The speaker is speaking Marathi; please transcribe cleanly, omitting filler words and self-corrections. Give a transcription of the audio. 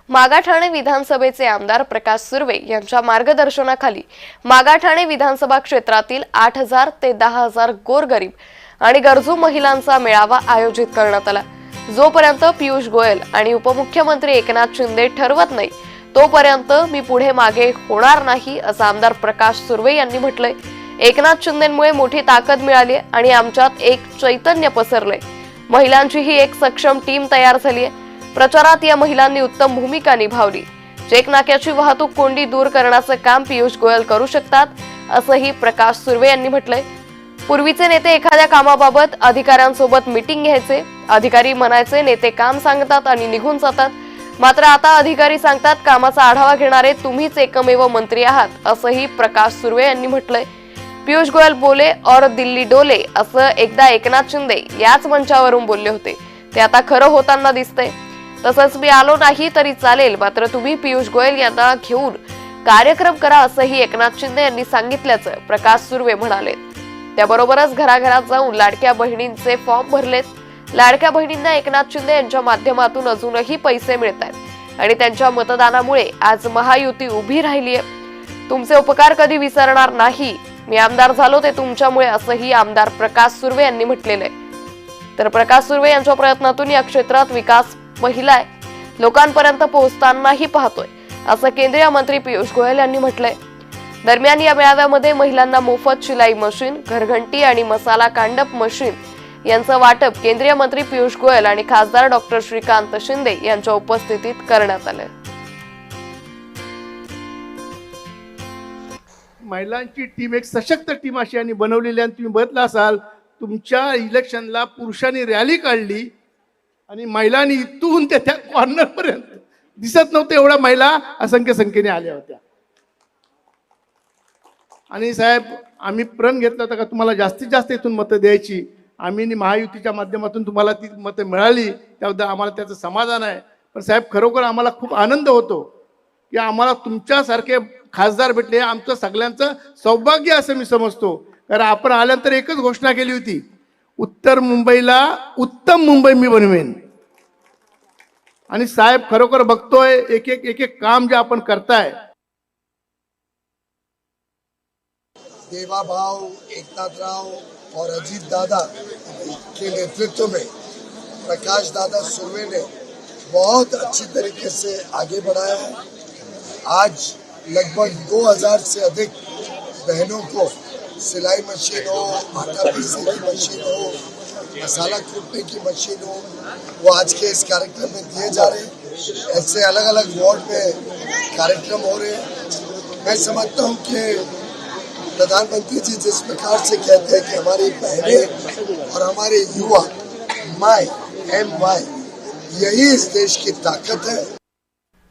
मागाठाणे विधानसभेचे आमदार प्रकाश सुर्वे यांच्या मार्गदर्शनाखाली मागाठाणे विधानसभा क्षेत्रातील 8,000 ते 10,000 गोरगरीब आणि गरजू महिलांचा मेळावा आयोजित करण्यात आला। जोपर्यंत पियुष गोयल आणि उपमुख्यमंत्री एकनाथ शिंदे ठरवत नाही तोपर्यंत मी पुढे मागे होणार नाही असं आमदार प्रकाश सुर्वे यांनी म्हटलंय। एकनाथ शिंदेंमुळे मोठी ताकद मिळाली आणि आमच्यात एक चैतन्य पसरलंय। महिलांची ही एक सक्षम टीम तयार झाली आहे। प्रचारात या महिलांनी उत्तम भूमिका निभावली। चेक नाक्याची वाहतूक कोंडी दूर करण्याचं काम पियुष गोयल करू शकतात असंही प्रकाश सुर्वे यांनी म्हटलंय। पूर्वीचे नेते एखाद्या कामाबाबत अधिकाऱ्यांसोबत मीटिंग घ्यायचे, अधिकारी म्हणायचे नेते काम सांगतात आणि निघून जातात, मात्र आता अधिकारी सांगतात कामाचा आढावा घेणारे तुम्हीच एकमेव मंत्री आहात असंही प्रकाश सुर्वे यांनी म्हटलंय। पियुष गोयल बोले और दिल्ली डोले असं एकदा एकनाथ शिंदे याच मंचावरून बोलले होते, ते आता खरं होताना दिसतंय। तसंच मी आलो नाही तरी चालेल, मात्र तुम्ही पियुष गोयल यांना घेऊन कार्यक्रम करा असंही एकनाथ शिंदे यांनी सांगितल्याचं प्रकाश सुर्वे म्हणाले। त्याबरोबरच घराघरात जाऊन लाडक्या बहिणींचे फॉर्म भरलेत। लाडक्या बहिणींना एकनाथ शिंदे यांच्या माध्यमातून अजूनही पैसे मिळतात आणि त्यांच्या मतदानामुळे आज महायुती उभी राहिली आहे। तुमचे उपकार कधी विसरणार नाही, मी आमदार झालो ते तुमच्यामुळे असंही आमदार प्रकाश सुर्वे यांनी म्हटलेलं आहे। तर प्रकाश सुर्वे यांच्या प्रयत्नातून या क्षेत्रात विकास महिलाय लोकांपर्यंत पोहोचतानाही पाहतोय असं केंद्रीय मंत्री पियुष गोयल यांनी म्हटलंय। दरम्यान या मेळाव्यामध्ये महिलांना मोफत शिलाई मशीन, घरघंटी आणि मसाला कांडप मशीन यांचं वाटप केंद्रीय मंत्री पियुष गोयल आणि खासदार डॉक्टर श्रीकांत शिंदे यांच्या उपस्थितीत करण्यात आलं। महिलांची टीम एक सशक्त टीम अशी यांनी बनवलेली आहे। तुम्ही बघितलं असाल तुमच्या इलेक्शनला पुरुषांनी रॅली काढली आणि महिलांनी इथून त्या कॉर्नर पर्यंत दिसत नव्हते एवढ्या महिला असंख्य संख्येने आल्या होत्या। आणि साहेब आम्ही प्रण घेतला होता का तुम्हाला जास्तीत जास्त इथून मतं द्यायची, आम्ही महायुतीच्या माध्यमातून तुम्हाला ती मतं मिळाली, त्याबद्दल आम्हाला त्याचं समाधान आहे। पण साहेब खरोखर आम्हाला खूप आनंद होतो की आम्हाला तुमच्यासारखे खासदार भेटले, आमचं सगळ्यांचं सौभाग्य असं मी समजतो। कारण आपण आल्यानंतर एकच घोषणा केली होती, उत्तर मुंबईला उत्तम मुंबई मी बनवेन। आणि साहेब खरोखर बघतोय एक एक काम जे आपण करताय। देवाभाव, एकनाथराव और अजीत दादा के नेतृत्व में प्रकाश दादा सुर्वे ने बहुत अच्छी तरीके से आगे बढ़ाया है। आज लगभग 2000 से अधिक बहनों को सिलाई मशीन हो, आटा पीसने की मशीन हो, मसाला कूटने की मशीन हो, वो आज के इस कार्यक्रम में दिए जा रहे हैं। ऐसे अलग अलग वार्ड में कार्यक्रम हो रहे हैं। मैं समझता हूँ कि प्रधानमंत्री जी जिस प्रकार से कहते हैं कि हमारी बहनें और हमारे युवा MY यही इस देश की ताकत है।